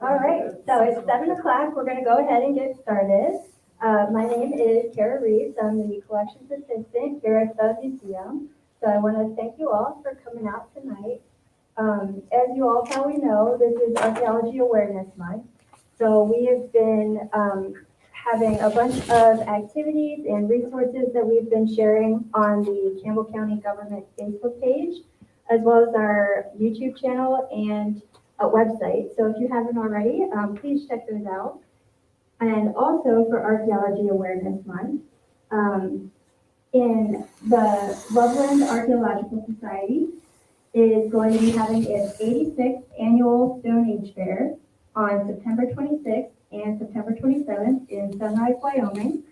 All right, so it's 7 o'clock. We're going to go ahead and get started. My name is Kara Reeves. I'm the collections assistant here at the museum. So I want to thank you all for coming out tonight. As you all probably know, this is Archaeology Awareness Month. So we have been having a bunch of activities and resources that we've been sharing on the Campbell County Government Facebook page, as well as our YouTube channel and a website. So if you haven't already, please check those out. And also for Archaeology Awareness Month, in the Loveland Archaeological Society is going to be having its 86th annual Stone Age Fair on September 26th and September 27th in Sunrise, Wyoming.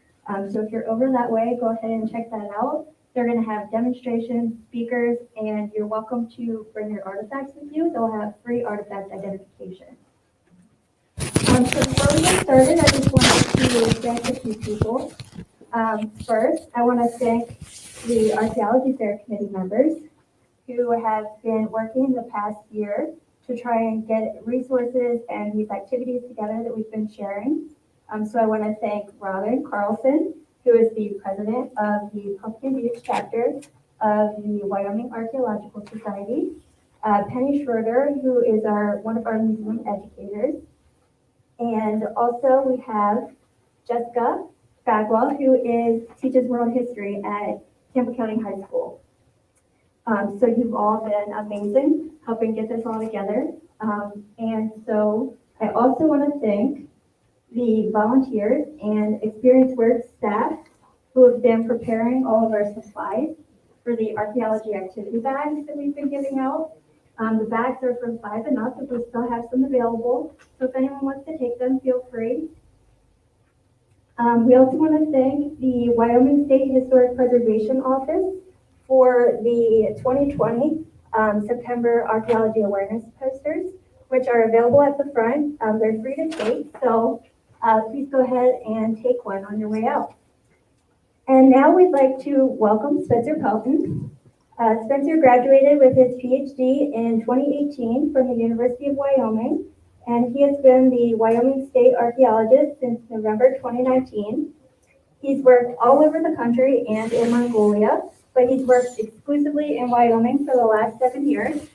So if you're over that way, go ahead and check that out. They're going to have demonstrations, speakers, and you're welcome to bring your artifacts with you. They'll have free artifact identification. So before we get started, I just wanted to thank a few people. First, I want to thank the Archaeology Fair Committee members who have been working the past year to try and get resources and these activities together that we've been sharing. So I want to thank Robin Carlson, who is the president of the Pumpkin Beach chapter of the Wyoming Archaeological Society, Penny Schroeder, who is one of our museum educators, and also we have Jessica Bagwell, who teaches world history at Campbell County High School. So you've all been amazing helping get this all together. And so I also want to thank the volunteers and Experience Works staff who have been preparing all of our supplies for the archaeology activity bags that we've been giving out. The bags are from 5 and up, but we still have some available. So if anyone wants to take them, feel free. We also want to thank the Wyoming State Historic Preservation Office for the 2020 September Archaeology Awareness posters, which are available at the front. They're free to take, so please go ahead and take one on your way out. And now we'd like to welcome Spencer Pelton. Spencer graduated with his PhD in 2018 from the University of Wyoming, and he has been the Wyoming State Archaeologist since November 2019. He's worked all over the country and in Mongolia, but he's worked exclusively in Wyoming for the last 7 years.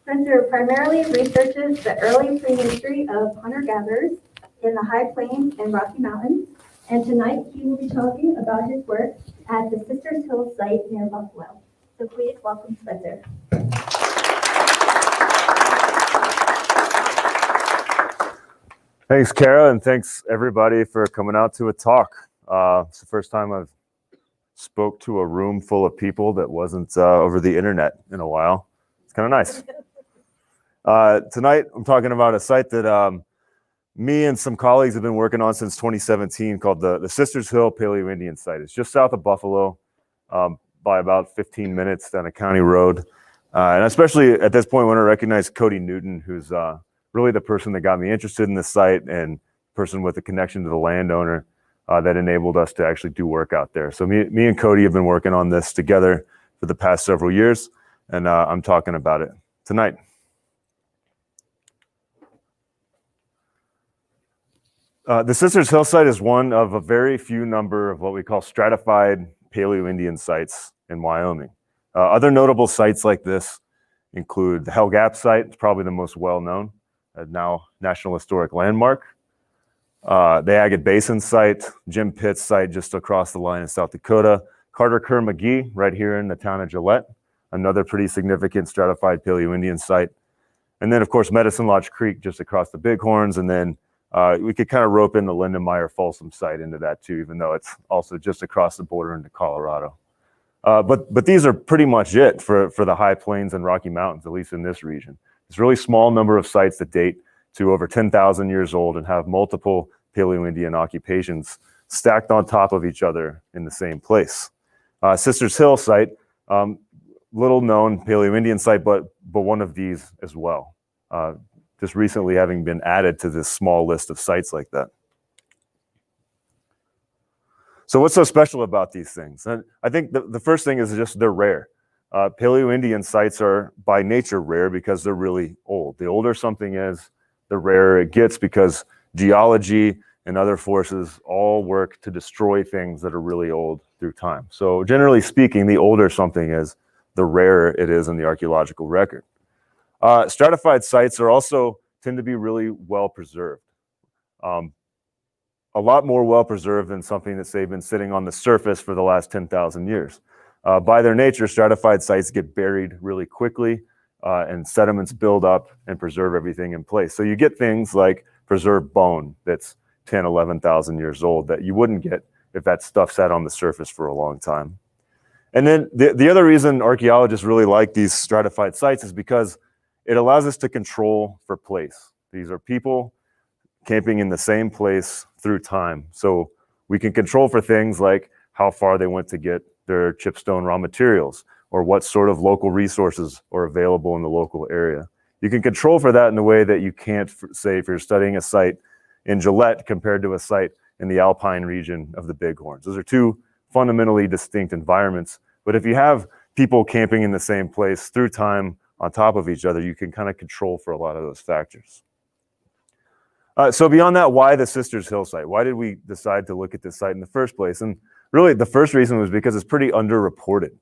Spencer primarily researches the early prehistory of hunter-gatherers in the High Plains and Rocky Mountains, and tonight he will be talking about his work at the Sisters Hill site near Buffalo. So please welcome Spencer. Thanks, Kara, and thanks everybody for coming out to a talk. It's the first time I've spoke to a room full of people that wasn't over the internet in a while. It's kind of nice. Tonight, I'm talking about a site that me and some colleagues have been working on since 2017 called the Sisters Hill Paleo-Indian site. It's just south of Buffalo by about 15 minutes down a county road. And especially at this point, I want to recognize Cody Newton, who's really the person that got me interested in this site and person with a connection to the landowner that enabled us to actually do work out there. So me and Cody have been working on this together for the past several years, and I'm talking about it tonight. The Sisters Hill site is one of a very few number of what we call stratified Paleo-Indian sites in Wyoming. Other notable sites like this include the Hell Gap site, it's probably the most well-known, now National Historic Landmark. The Agate Basin site, Jim Pitt's site just across the line in South Dakota, Carter Kerr McGee right here in the town of Gillette, another pretty significant stratified Paleo-Indian site. And then of course Medicine Lodge Creek just across the Bighorns, and then we could kind of rope in the Lindenmeyer Folsom site into that too, even though it's also just across the border into Colorado. But these are pretty much it for the High Plains and Rocky Mountains, at least in this region. It's a really small number of sites that date to over 10,000 years old and have multiple Paleo-Indian occupations stacked on top of each other in the same place. Sisters Hill site, little known Paleo-Indian site, but one of these as well. Just recently having been added to this small list of sites like that. So what's so special about these things? And I think the first thing is just they're rare. Paleo-Indian sites are by nature rare because they're really old. The older something is, the rarer it gets because geology and other forces all work to destroy things that are really old through time. So generally speaking, the older something is, the rarer it is in the archaeological record. Stratified sites are also tend to be really well preserved. A lot more well preserved than something that's, say, been sitting on the surface for the last 10,000 years. By their nature, stratified sites get buried really quickly and sediments build up and preserve everything in place. So you get things like preserved bone that's 10, 11,000 years old that you wouldn't get if that stuff sat on the surface for a long time. And then the other reason archaeologists really like these stratified sites is because it allows us to control for place. These are people camping in the same place through time. So we can control for things like how far they went to get their chipstone raw materials or what sort of local resources are available in the local area. You can control for that in a way that you can't, say, if you're studying a site in Gillette compared to a site in the Alpine region of the Bighorns. Those are two fundamentally distinct environments. But if you have people camping in the same place through time on top of each other, you can kind of control for a lot of those factors. So beyond that, why the Sisters Hill site? Why did we decide to look at this site in the first place? And really, the first reason was because it's pretty underreported.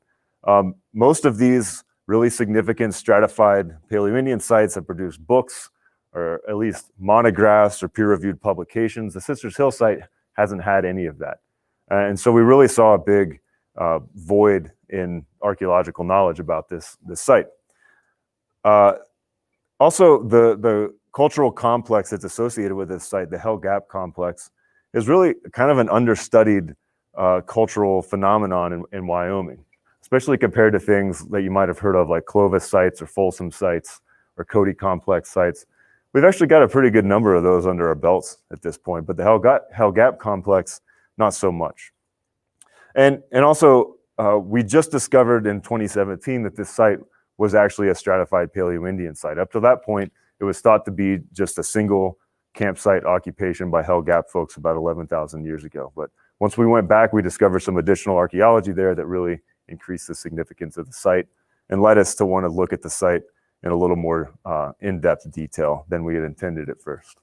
Most of these really significant stratified Paleo-Indian sites have produced books, or at least monographs or peer-reviewed publications. The Sisters Hill site hasn't had any of that. And so we really saw a big void in archaeological knowledge about this site. Also, the cultural complex that's associated with this site, the Hell Gap complex, is really kind of an understudied cultural phenomenon in Wyoming, especially compared to things that you might have heard of like Clovis sites or Folsom sites or Cody complex sites. We've actually got a pretty good number of those under our belts at this point, but the Hell Gap complex, not so much. And also, we just discovered in 2017 that this site was actually a stratified Paleo-Indian site. Up to that point, it was thought to be just a single campsite occupation by Hell Gap folks about 11,000 years ago. But once we went back, we discovered some additional archaeology there that really increased the significance of the site and led us to want to look at the site in a little more in-depth detail than we had intended at first.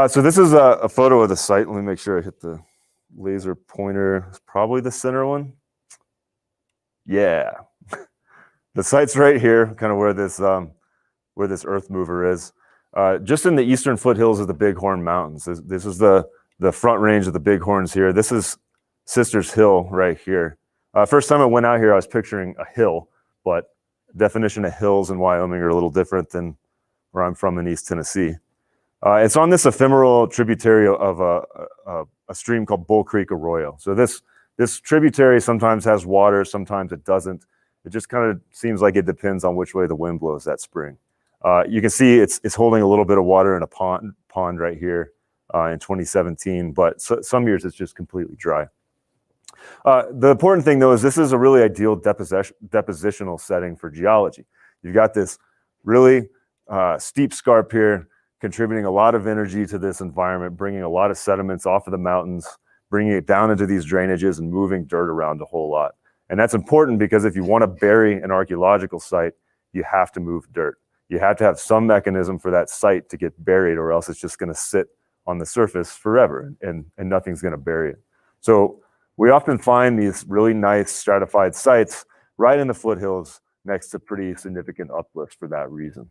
So this is a photo of the site. Let me make sure I hit the laser pointer. It's probably the center one. Yeah. The site's right here, kind of where this earth mover is. Just in the eastern foothills of the Bighorn Mountains. This is the front range of the Bighorns here. This is Sisters Hill right here. First time I went out here, I was picturing a hill, but definition of hills in Wyoming are a little different than where I'm from in East Tennessee. It's on this ephemeral tributary of a stream called Bull Creek Arroyo. So this tributary sometimes has water, sometimes it doesn't. It just kind of seems like it depends on which way the wind blows that spring. You can see it's holding a little bit of water in a pond right here in 2017, but some years it's just completely dry. The important thing though is this is a really ideal depositional setting for geology. You've got this really steep scarp here, contributing a lot of energy to this environment, bringing a lot of sediments off of the mountains, bringing it down into these drainages and moving dirt around a whole lot. And that's important because if you want to bury an archaeological site, you have to move dirt. You have to have some mechanism for that site to get buried, or else it's just going to sit on the surface forever and nothing's going to bury it. So we often find these really nice stratified sites right in the foothills next to pretty significant uplifts for that reason.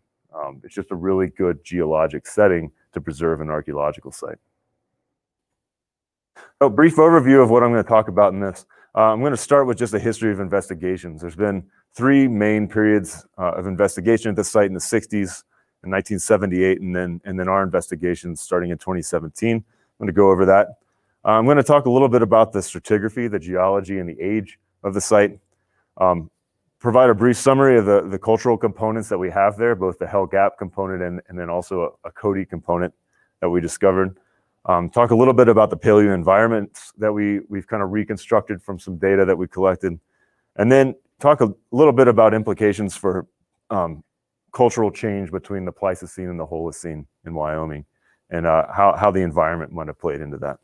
It's just a really good geologic setting to preserve an archaeological site. A brief overview of what I'm going to talk about in this. I'm going to start with just a history of investigations. There's been three main periods of investigation at the site in the 60s, in 1978, and then our investigations starting in 2017. I'm going to go over that. I'm going to talk a little bit about the stratigraphy, the geology, and the age of the site. Provide a brief summary of the cultural components that we have there, both the Hell Gap component and then also a Cody component that we discovered. Talk a little bit about the paleo environments that we've kind of reconstructed from some data that we collected, and then talk a little bit about implications for cultural change between the Pleistocene and the Holocene in Wyoming, and how the environment might have played into that.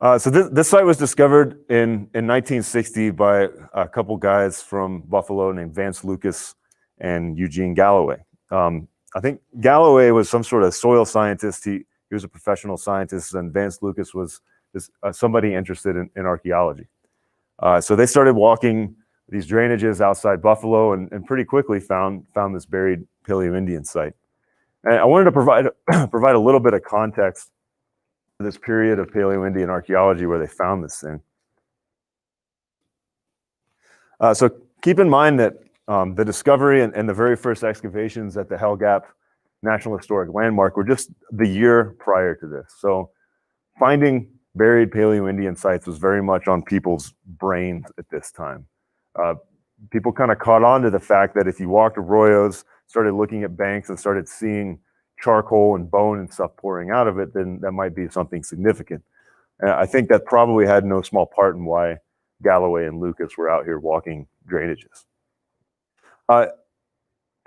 So this site was discovered in 1960 by a couple guys from Buffalo named Vance Lucas and Eugene Galloway. I think Galloway was some sort of soil scientist. He was a professional scientist, and Vance Lucas was somebody interested in archaeology. So they started walking these drainages outside Buffalo and pretty quickly found this buried Paleo-Indian site. And I wanted to provide a little bit of context for this period of Paleo-Indian archaeology where they found this thing. So keep in mind that the discovery and the very first excavations at the Hell Gap National Historic Landmark were just the year prior to this. So finding buried Paleo-Indian sites was very much on people's brains at this time. People kind of caught on to the fact that if you walked arroyos, started looking at banks and started seeing charcoal and bone and stuff pouring out of it, then that might be something significant. And I think that probably had no small part in why Galloway and Lucas were out here walking drainages.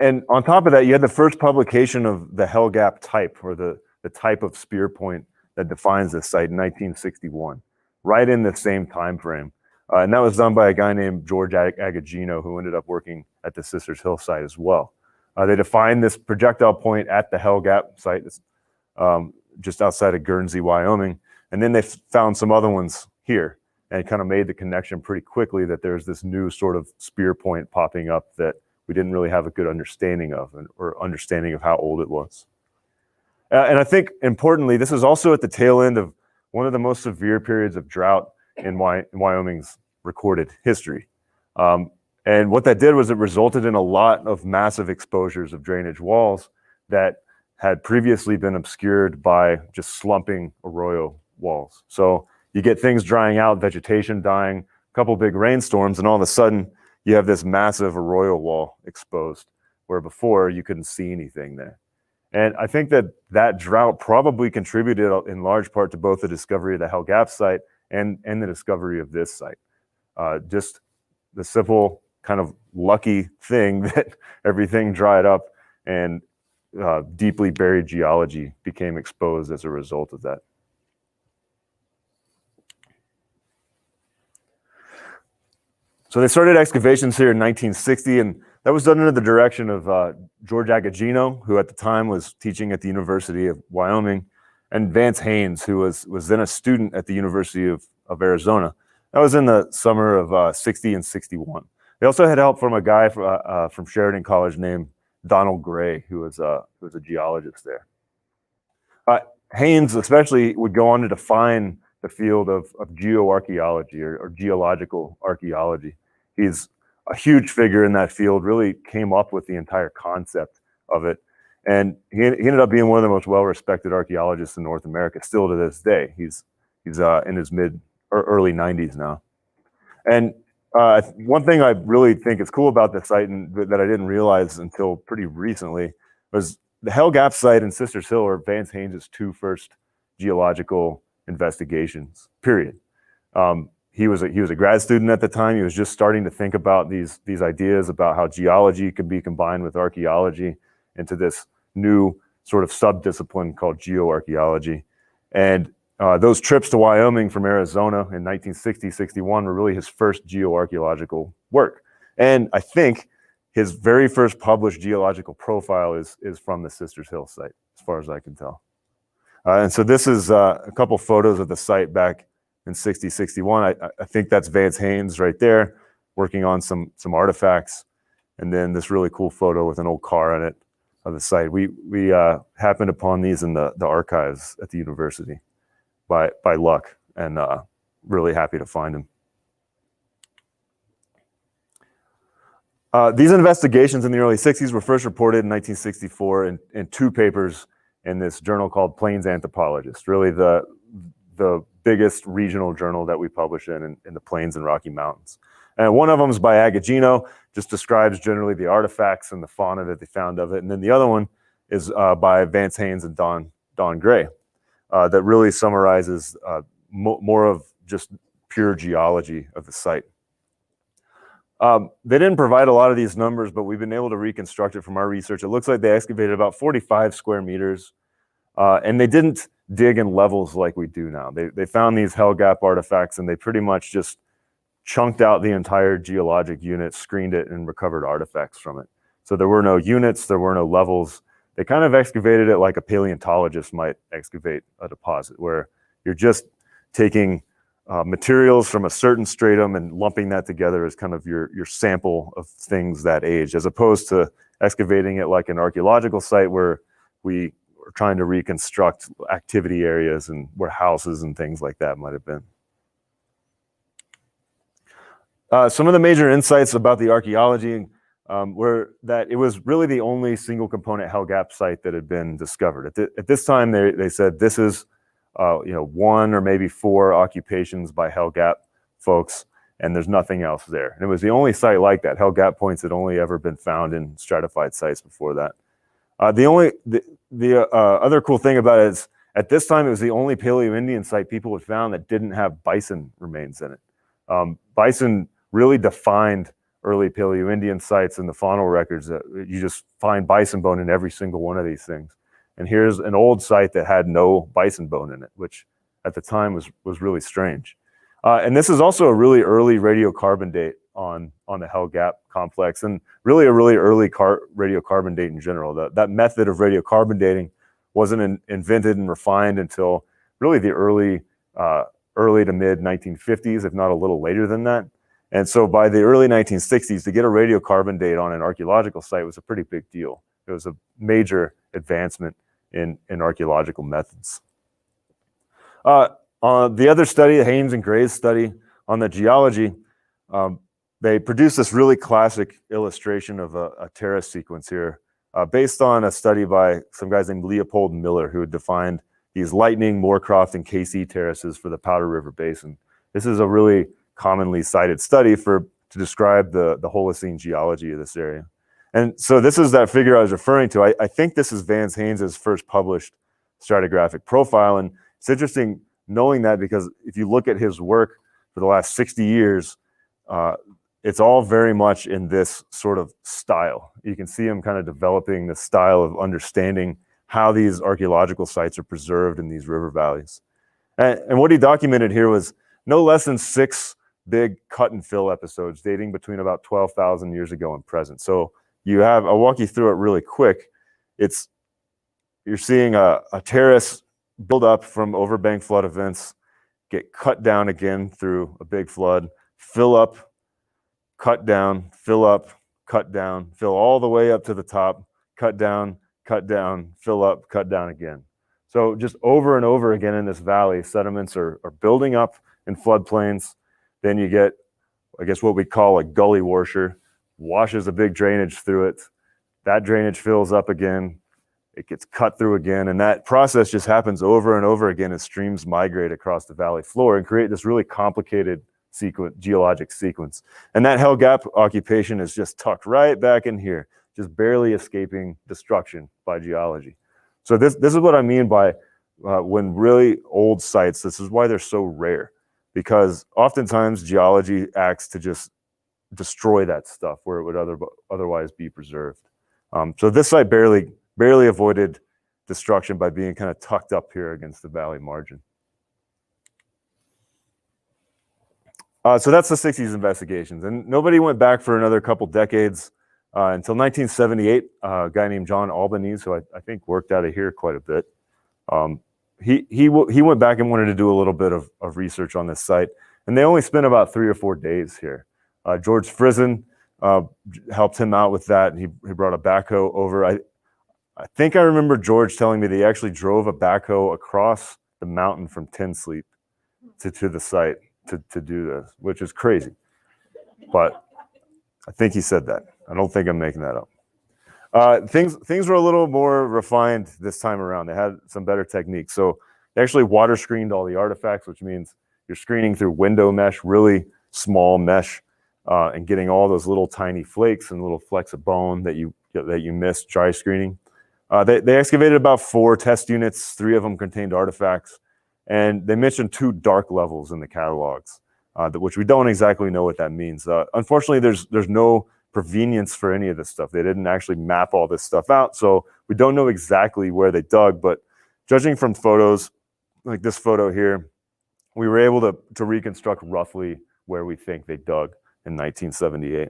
And on top of that, you had the first publication of the Hell Gap type, or the type of spear point that defines this site in 1961, right in the same time frame. And that was done by a guy named George Agagino, who ended up working at the Sisters Hill site as well. They defined this projectile point at the Hell Gap site, just outside of Guernsey, Wyoming. And then they found some other ones here and kind of made the connection pretty quickly that there's this new sort of spear point popping up that we didn't really have a good understanding of, or understanding of how old it was. And I think, importantly, this is also at the tail end of one of the most severe periods of drought in Wyoming's recorded history. And what that did was it resulted in a lot of massive exposures of drainage walls that had previously been obscured by just slumping arroyo walls. So you get things drying out, vegetation dying, a couple big rainstorms, and all of a sudden you have this massive arroyo wall exposed, where before you couldn't see anything there. And I think that drought probably contributed in large part to both the discovery of the Hell Gap site and the discovery of this site. Just the simple kind of lucky thing that everything dried up and deeply buried geology became exposed as a result of that. So they started excavations here in 1960, and that was done under the direction of George Agagino, who at the time was teaching at the University of Wyoming, and Vance Haynes, who was then a student at the University of Arizona. That was in the summer of 60 and 61. They also had help from a guy from Sheridan College named Donald Gray, who was a geologist there. Haynes especially would go on to define the field of geoarchaeology or geological archaeology. He's a huge figure in that field, really came up with the entire concept of it. And he ended up being one of the most well-respected archaeologists in North America, still to this day. He's in his mid or early 90s now. And one thing I really think is cool about this site, and that I didn't realize until pretty recently, was the Hell Gap site and Sisters Hill are Vance Haynes' two first geological investigations, period. He was a grad student at the time. He was just starting to think about these ideas about how geology could be combined with archaeology into this new sort of subdiscipline called geoarchaeology. And those trips to Wyoming from Arizona in 1960, 61 were really his first geoarchaeological work. And I think his very first published geological profile is from the Sisters Hill site, as far as I can tell. And so this is a couple photos of the site back in 60, 61. I think that's Vance Haynes right there, working on some artifacts. And then this really cool photo with an old car on it of the site. We happened upon these in the archives at the university by luck, and really happy to find them. These investigations in the early 60s were first reported in 1964 in two papers in this journal called Plains Anthropologist, really the biggest regional journal that we publish in the Plains and Rocky Mountains. And one of them is by Agagino, just describes generally the artifacts and the fauna that they found of it. And then the other one is by Vance Haynes and Don Gray, that really summarizes more of just pure geology of the site. They didn't provide a lot of these numbers, but we've been able to reconstruct it from our research. It looks like they excavated about 45 square meters. And they didn't dig in levels like we do now. They found these hell gap artifacts, and they pretty much just chunked out the entire geologic unit, screened it, and recovered artifacts from it. So there were no units, there were no levels. They kind of excavated it like a paleontologist might excavate a deposit, where you're just taking materials from a certain stratum and lumping that together as kind of your sample of things that age, as opposed to excavating it like an archaeological site where we are trying to reconstruct activity areas and where houses and things like that might have been. Some of the major insights about the archaeology were that it was really the only single component hell gap site that had been discovered. At this time, they said this is one or maybe 4 occupations by hell gap folks, and there's nothing else there. And it was the only site like that. Hell gap points had only ever been found in stratified sites before that. The other cool thing about it is at this time it was the only Paleo-Indian site people had found that didn't have bison remains in it. Bison really defined early Paleo-Indian sites in the faunal records. That you just find bison bone in every single one of these things. And here's an old site that had no bison bone in it, which at the time was really strange. And this is also a really early radiocarbon date on the Hell Gap complex, and really a really early radiocarbon date in general. That method of radiocarbon dating wasn't invented and refined until really the early to mid 1950s, if not a little later than that. And so by the early 1960s, to get a radiocarbon date on an archaeological site was a pretty big deal. It was a major advancement in archaeological methods. On the other study, the Haynes and Gray's study on the geology, they produced this really classic illustration of a terrace sequence here, based on a study by some guys named Leopold Miller, who had defined these Lightning, Moorcroft, and KC terraces for the Powder River Basin. This is a really commonly cited study to describe the Holocene geology of this area. And so this is that figure I was referring to. I think this is Vance Haynes' first published stratigraphic profile. And it's interesting knowing that, because if you look at his work for the last 60 years, it's all very much in this sort of style. You can see him kind of developing the style of understanding how these archaeological sites are preserved in these river valleys. And what he documented here was no less than 6 big cut and fill episodes dating between about 12,000 years ago and present. So I'll walk you through it really quick. You're seeing a terrace build up from overbank flood events, get cut down again through a big flood, fill up, cut down, fill up, cut down, fill all the way up to the top, cut down, fill up, cut down again. So just over and over again in this valley, sediments are building up in floodplains. Then you get, I guess, what we call a gully washer, washes a big drainage through it. That drainage fills up again. It gets cut through again. And that process just happens over and over again as streams migrate across the valley floor and create this really complicated geologic sequence. And that Hell Gap occupation is just tucked right back in here, just barely escaping destruction by geology. So this is what I mean by when really old sites, this is why they're so rare, because oftentimes geology acts to just destroy that stuff where it would otherwise be preserved. So this site barely avoided destruction by being kind of tucked up here against the valley margin. So that's the 60s investigations, and nobody went back for another couple decades until 1978. A guy named John Albanese, who I think worked out of here quite a bit, he went back and wanted to do a little bit of research on this site, and they only spent about 3 or 4 days here. George Frizen helped him out with that, and he brought a backhoe over. I think I remember George telling me they actually drove a backhoe across the mountain from Tin Sleep to the site to do this, which is crazy. But I think he said that. I don't think I'm making that up. Things were a little more refined this time around. They had some better techniques. So they actually water screened all the artifacts, which means you're screening through window mesh, really small mesh, and getting all those little tiny flakes and little flecks of bone that you missed dry screening. They excavated about 4 test units. 3 of them contained artifacts, and they mentioned 2 dark levels in the catalogs, which we don't exactly know what that means. Unfortunately, there's no provenience for any of this stuff. They didn't actually map all this stuff out, so we don't know exactly where they dug, but judging from photos, like this photo here, we were able to reconstruct roughly where we think they dug in 1978.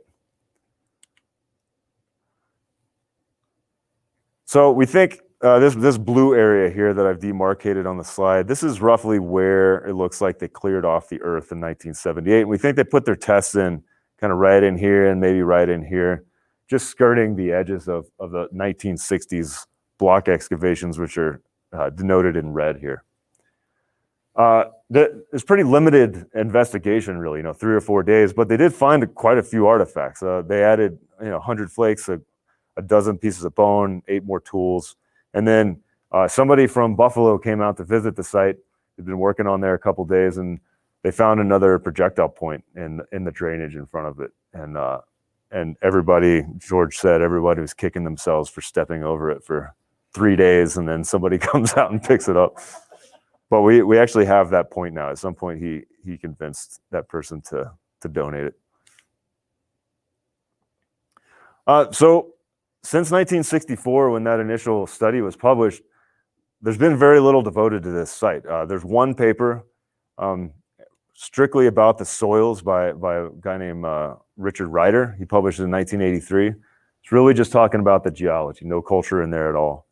So we think this blue area here that I've demarcated on the slide, this is roughly where it looks like they cleared off the earth in 1978. And we think they put their tests in kind of right in here and maybe right in here, just skirting the edges of the 1960s block excavations, which are denoted in red here. There's pretty limited investigation, really, 3 or 4 days, but they did find quite a few artifacts. They added 100 flakes, a dozen pieces of bone, 8 more tools. And then somebody from Buffalo came out to visit the site. They'd been working on there a couple days, and they found another projectile point in the drainage in front of it. And everybody, George said, everybody was kicking themselves for stepping over it for 3 days, and then somebody comes out and picks it up. But we actually have that point now. At some point, he convinced that person to donate it. So since 1964, when that initial study was published, there's been very little devoted to this site. There's one paper strictly about the soils by a guy named Richard Ryder. He published it in 1983. It's really just talking about the geology, no culture in there at all.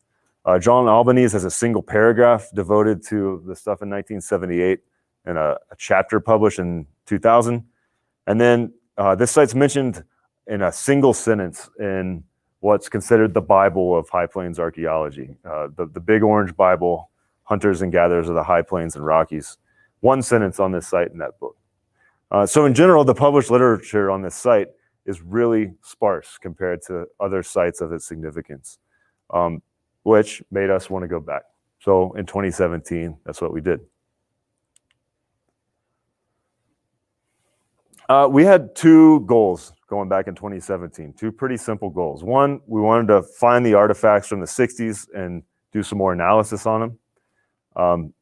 John Albanese has a single paragraph devoted to the stuff in 1978 and a chapter published in 2000. And then this site's mentioned in a single sentence in what's considered the Bible of High Plains archaeology, the Big Orange Bible, Hunters and Gatherers of the High Plains and Rockies. One sentence on this site in that book. So in general, the published literature on this site is really sparse compared to other sites of its significance, which made us want to go back. So in 2017, that's what we did. We had 2 goals going back in 2017, 2 pretty simple goals. One, we wanted to find the artifacts from the 60s and do some more analysis on them.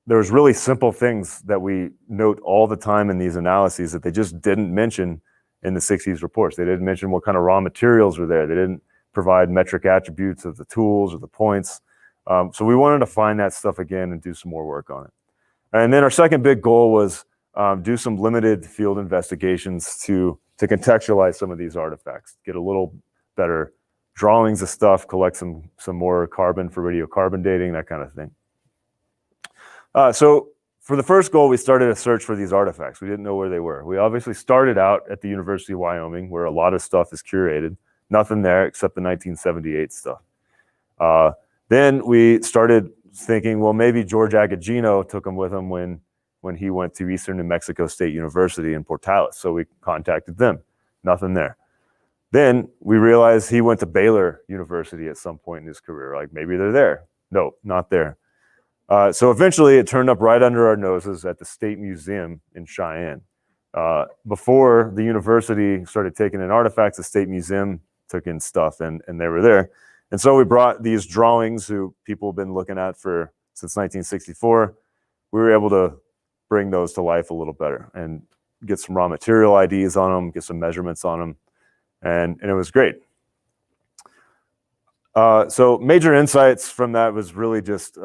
There's really simple things that we note all the time in these analyses that they just didn't mention in the 60s reports. They didn't mention what kind of raw materials were there. They didn't provide metric attributes of the tools or the points. So we wanted to find that stuff again and do some more work on it. And then our second big goal was do some limited field investigations to contextualize some of these artifacts, get a little better drawings of stuff, collect some more carbon for radiocarbon dating, that kind of thing. So for the first goal, we started a search for these artifacts. We didn't know where they were. We obviously started out at the University of Wyoming, where a lot of stuff is curated. Nothing there except the 1978 stuff. Then we started thinking, well, maybe George Agagino took them with him when he went to Eastern New Mexico State University in Portales. So we contacted them. Nothing there. Then we realized he went to Baylor University at some point in his career. Like, maybe they're there. No, not there. So eventually it turned up right under our noses at the State Museum in Cheyenne. Before the university started taking in artifacts, the State Museum took in stuff and they were there. And so we brought these drawings who people have been looking at since 1964. We were able to bring those to life a little better and get some raw material IDs on them, get some measurements on them, and it was great. So major insights from that was really just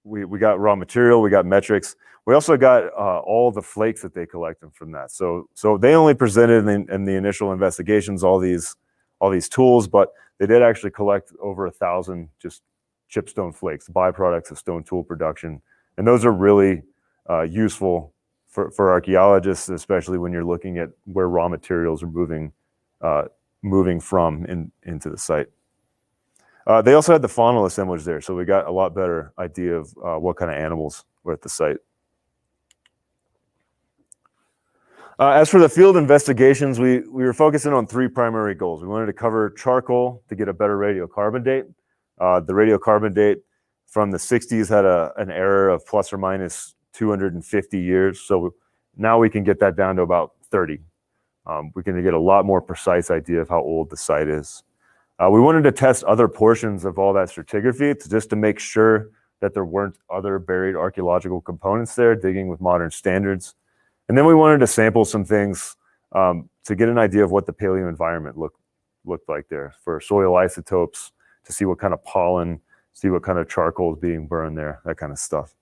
we got raw material, we got metrics. We also got all the flakes that they collected from that. So they only presented in the initial investigations all these tools, but they did actually collect over 1,000 just chipstone flakes, byproducts of stone tool production, and those are really useful for archaeologists, especially when you're looking at where raw materials are moving from into the site. They also had the faunal assemblage there, so we got a lot better idea of what kind of animals were at the site. As for the field investigations, we were focusing on 3 primary goals. We wanted to cover charcoal to get a better radiocarbon date. The radiocarbon date from the 60s had an error of plus or minus 250 years, so now we can get that down to about 30. We can get a lot more precise idea of how old the site is. We wanted to test other portions of all that stratigraphy just to make sure that there weren't other buried archaeological components there, digging with modern standards. And then we wanted to sample some things to get an idea of what the paleo environment looked like there for soil isotopes, to see what kind of pollen see what kind of charcoal is being burned there, that kind of stuff.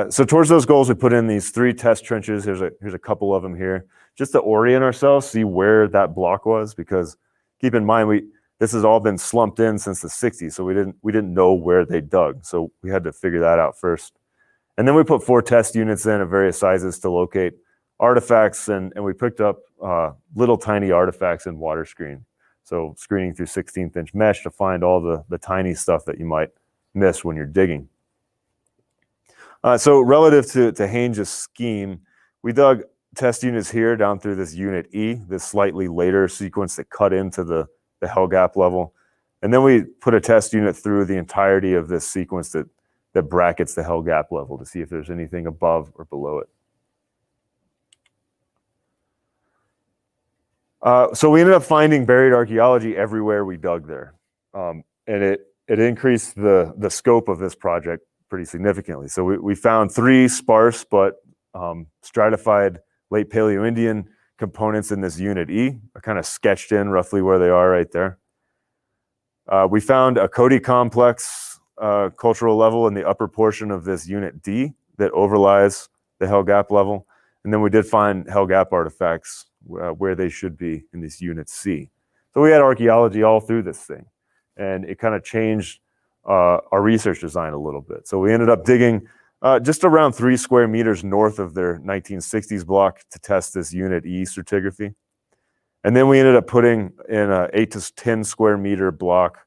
So towards those goals, we put in these 3 test trenches. Here's a couple of them here, just to orient ourselves, see where that block was, because keep in mind, this has all been slumped in since the 60s, so we didn't know where they dug. So we had to figure that out first. And then we put 4 test units in of various sizes to locate artifacts, and we picked up little tiny artifacts in water screen. So screening through 16th-inch mesh to find all the tiny stuff that you might miss when you're digging. So relative to Haynes' scheme, we dug test units here down through this unit E, this slightly later sequence that cut into the hell gap level. And then we put a test unit through the entirety of this sequence that brackets the hell gap level to see if there's anything above or below it. So we ended up finding buried archaeology everywhere we dug there. And it increased the scope of this project pretty significantly. So we found 3 sparse but stratified late Paleo-Indian components in this unit E, kind of sketched in roughly where they are right there. We found a Cody complex cultural level in the upper portion of this unit D that overlies the hell gap level. And then we did find hell gap artifacts where they should be in this unit C. So we had archaeology all through this thing, and it kind of changed our research design a little bit. So we ended up digging just around 3 square meters north of their 1960s block to test this unit E stratigraphy. And then we ended up putting in an 8 to 10 square meter block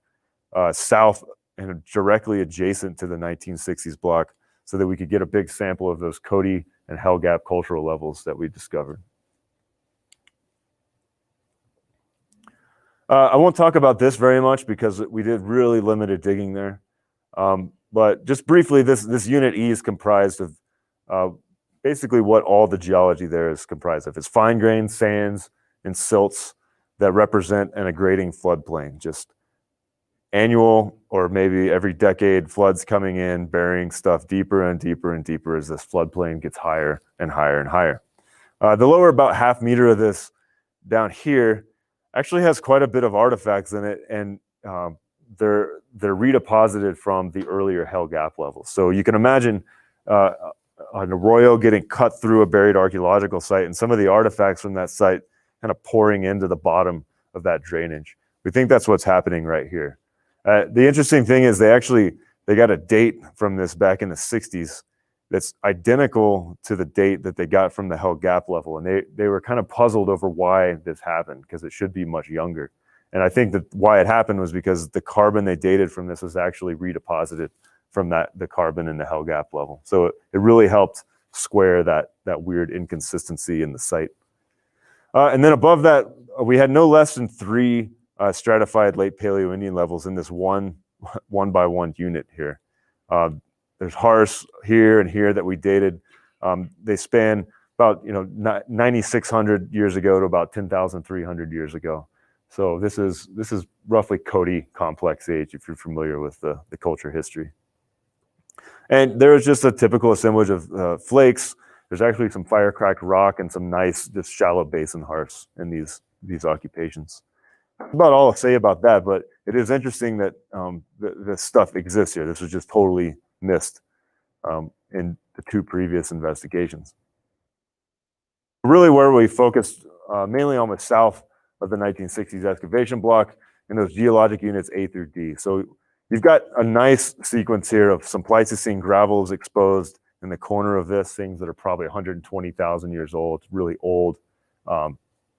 south and directly adjacent to the 1960s block so that we could get a big sample of those Cody and hell gap cultural levels that we discovered. I won't talk about this very much because we did really limited digging there. But just briefly, this unit E is comprised of basically what all the geology there is comprised of. It's fine-grained sands and silts that represent an aggrading floodplain, just annual or maybe every decade floods coming in, burying stuff deeper and deeper and deeper as this floodplain gets higher and higher and higher. The lower about half meter of this down here actually has quite a bit of artifacts in it, and they're redeposited from the earlier hell gap levels. So you can imagine an arroyo getting cut through a buried archaeological site, and some of the artifacts from that site kind of pouring into the bottom of that drainage. We think that's what's happening right here. The interesting thing is they got a date from this back in the 60s that's identical to the date that they got from the hell gap level, and they were kind of puzzled over why this happened because it should be much younger. And I think that why it happened was because the carbon they dated from this was actually redeposited from the carbon in the hell gap level. So it really helped square that weird inconsistency in the site. And then above that, we had no less than 3 stratified late Paleo-Indian levels in this one by one unit here. There's Harse here and here that we dated. They span about 9,600 years ago to about 10,300 years ago. So this is roughly Cody complex age, if you're familiar with the culture history. And there's just a typical assemblage of flakes. There's actually some fire-cracked rock and some nice, just shallow basin Harse in these occupations. That's about all I'll say about that, but it is interesting that this stuff exists here. This was just totally missed in the 2 previous investigations. Really where we focused mainly on the south of the 1960s excavation block and those geologic units A through D. So you've got a nice sequence here of some Pleistocene gravels exposed in the corner of this, things that are probably 120,000 years old, really old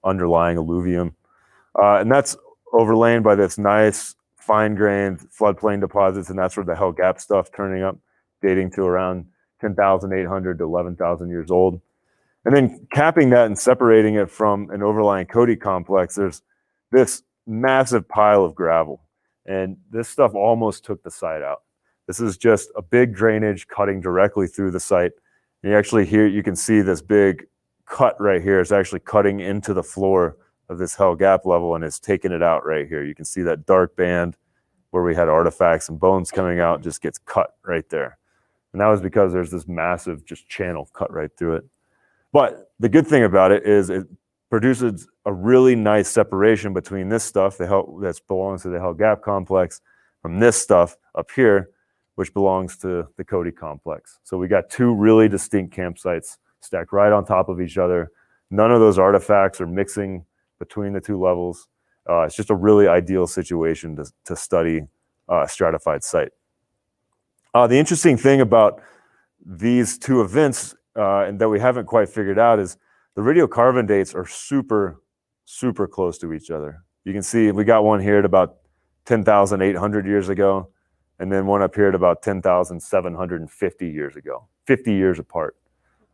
underlying alluvium. And that's overlain by this nice fine-grained floodplain deposits, and that's where the hell gap stuff turning up, dating to around 10,800 to 11,000 years old. And then capping that and separating it from an overlying Cody complex, there's this massive pile of gravel. And this stuff almost took the site out. This is just a big drainage cutting directly through the site. And you can see this big cut right here is actually cutting into the floor of this hell gap level, and it's taking it out right here. You can see that dark band where we had artifacts and bones coming out just gets cut right there. And that was because there's this massive just channel cut right through it. But the good thing about it is it produces a really nice separation between this stuff that belongs to the hell gap complex from this stuff up here, which belongs to the Cody complex. So we got two really distinct campsites stacked right on top of each other. None of those artifacts are mixing between the two levels. It's just a really ideal situation to study a stratified site. The interesting thing about these two events and that we haven't quite figured out is the radiocarbon dates are super, super close to each other. You can see we got one here at about 10,800 years ago, and then one up here at about 10,750 years ago, 50 years apart.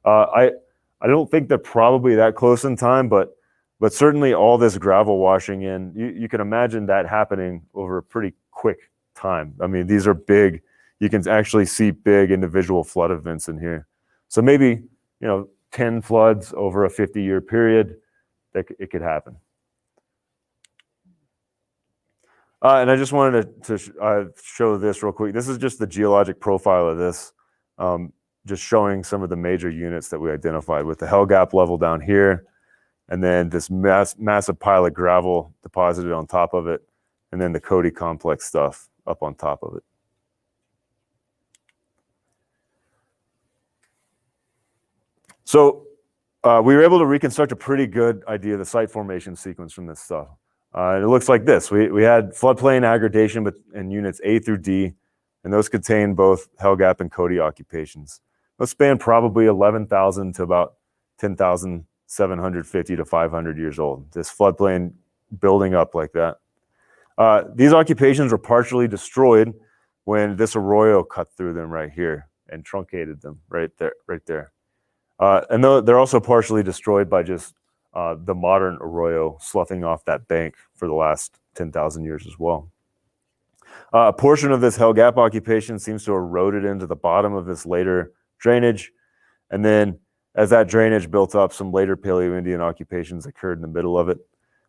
I don't think they're probably that close in time, but certainly all this gravel washing in, you can imagine that happening over a pretty quick time. I mean, these are big. You can actually see big individual flood events in here. So maybe, 10 floods over a 50-year period, it could happen. And I just wanted to show this real quick. This is just the geologic profile of this, just showing some of the major units that we identified with the Hell Gap level down here, and then this massive pile of gravel deposited on top of it, and then the Cody complex stuff up on top of it. So we were able to reconstruct a pretty good idea of the site formation sequence from this stuff. It looks like this. We had floodplain aggregation in units A through D, and those contain both Hell Gap and Cody occupations. Those span probably 11,000 to about 10,750 to 500 years old. This floodplain building up like that. These occupations were partially destroyed when this arroyo cut through them right here and truncated them right there. And they're also partially destroyed by just the modern arroyo sloughing off that bank for the last 10,000 years as well. A portion of this Hell Gap occupation seems to have eroded into the bottom of this later drainage. And then as that drainage built up, some later Paleo-Indian occupations occurred in the middle of it,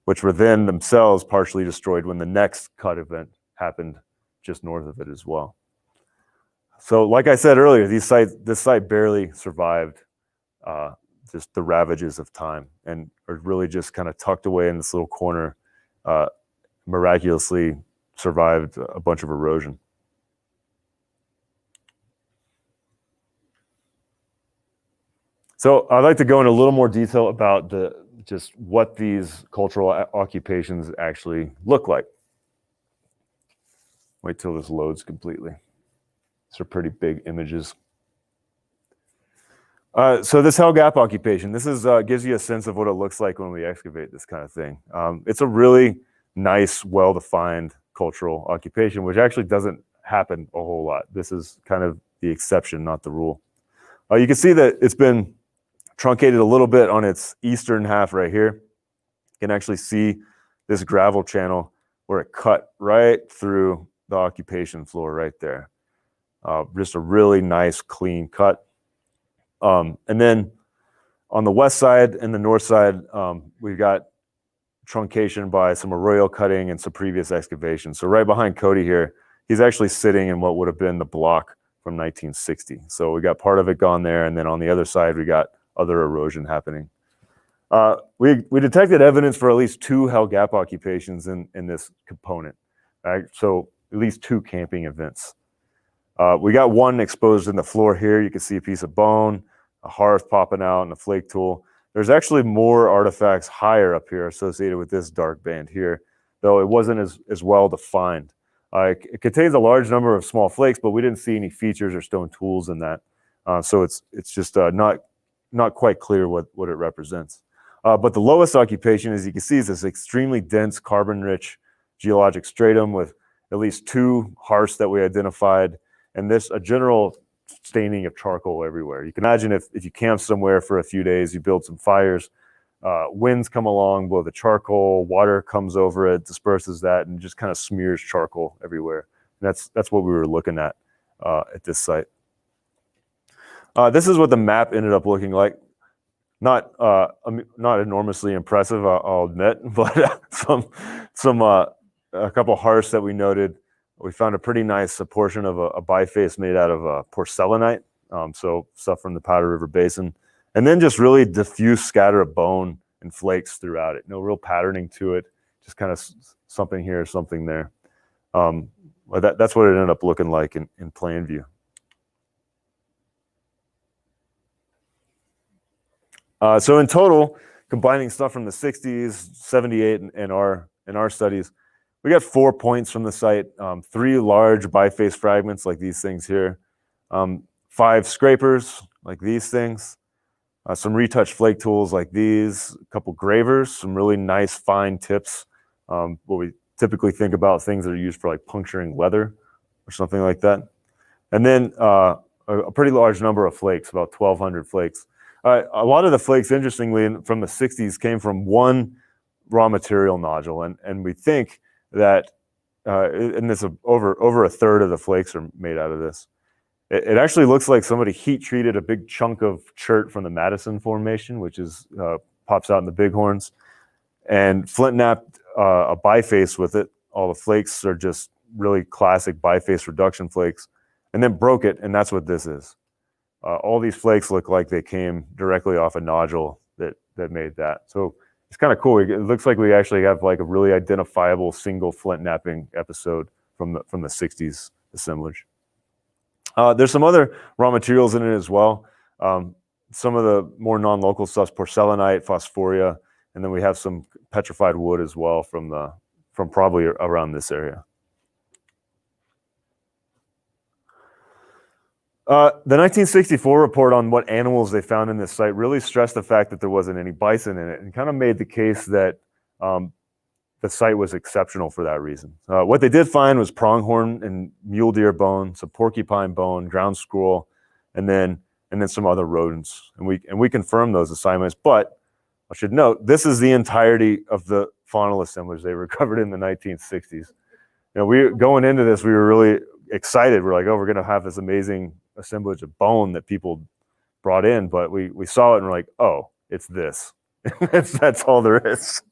which were then themselves partially destroyed when the next cut event happened just north of it as well. So like I said earlier, this site barely survived just the ravages of time and are really just kind of tucked away in this little corner, miraculously survived a bunch of erosion. So I'd like to go into a little more detail about just what these cultural occupations actually look like. Wait till this loads completely. These are pretty big images. So this Hell Gap occupation, this is gives you a sense of what it looks like when we excavate this kind of thing. It's a really nice, well-defined cultural occupation, which actually doesn't happen a whole lot. This is kind of the exception, not the rule. You can see that it's been truncated a little bit on its eastern half right here. You can actually see this gravel channel where it cut right through the occupation floor right there. Just a really nice, clean cut. And then on the west side and the north side, we've got truncation by some arroyo cutting and some previous excavations. So right behind Cody here, he's actually sitting in what would have been the block from 1960. So we got part of it gone there, and then on the other side, we got other erosion happening. We detected evidence for at least 2 Hell Gap occupations in this component. Right? So at least 2 camping events. We got one exposed in the floor here. You can see a piece of bone, a hearth popping out, and a flake tool. There's actually more artifacts higher up here associated with this dark band here, though it wasn't as well defined. It contains a large number of small flakes, but we didn't see any features or stone tools in that. So it's just not quite clear what it represents. But the lowest occupation, as you can see, is this extremely dense carbon-rich geologic stratum with at least 2 hearths that we identified, and a general staining of charcoal everywhere. You can imagine if you camp somewhere for a few days, you build some fires, winds come along, blow the charcoal, water comes over it, disperses that, and just kind of smears charcoal everywhere. And that's what we were looking at this site. This is what the map ended up looking like. Not enormously impressive, I'll admit, but a couple hearths that we noted. We found a pretty nice portion of a biface made out of porcelainite, so stuff from the Powder River Basin, and then just really diffuse scatter of bone and flakes throughout it. No real patterning to it, just kind of something here, something there. well, that's what it ended up looking like in plain view. So in total, combining stuff from the 60s, 78, and our studies, we got 4 points from the site, 3 large biface fragments like these things here, 5 scrapers like these things, some retouched flake tools like these, a couple gravers, some really nice fine tips, what we typically think about things that are used for like puncturing leather or something like that. And then a pretty large number of flakes, about 1,200 flakes. A lot of the flakes, interestingly, from the 60s came from one raw material nodule. And we think that, and this over a third of the flakes are made out of this. It actually looks like somebody heat treated a big chunk of chert from the Madison Formation, which is pops out in the Bighorns, and flint knapped a biface with it. All the flakes are just really classic biface reduction flakes, and then broke it, and that's what this is. All these flakes look like they came directly off a nodule that made that. So it's kind of cool. It looks like we actually have like a really identifiable single flint knapping episode from the 60s assemblage. There's some other raw materials in it as well. Some of the more non-local stuff's porcelainite, phosphoria, and then we have some petrified wood as well from probably around this area. The 1964 report on what animals they found in this site really stressed the fact that there wasn't any bison in it, and kind of made the case that the site was exceptional for that reason. What they did find was pronghorn and mule deer bone, some porcupine bone, ground squirrel, and then some other rodents. And we confirmed those assignments. But I should note, this is the entirety of the faunal assemblage they recovered in the 1960s. You know, going into this, we were really excited. We're like, oh, we're going to have this amazing assemblage of bone that people brought in. But we saw it and we're like, oh, it's this. That's all there is.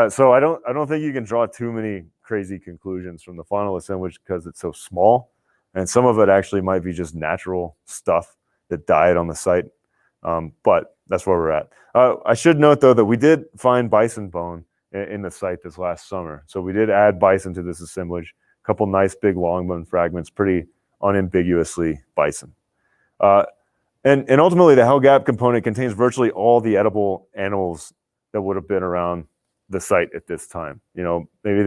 So I don't think you can draw too many crazy conclusions from the faunal assemblage because it's so small, and some of it actually might be just natural stuff that died on the site. But that's where we're at. I should note though that we did find bison bone in the site this last summer, so we did add bison to this assemblage. A couple nice big long bone fragments, pretty unambiguously bison. And ultimately, the Hell Gap component contains virtually all the edible animals that would have been around the site at this time. You know, maybe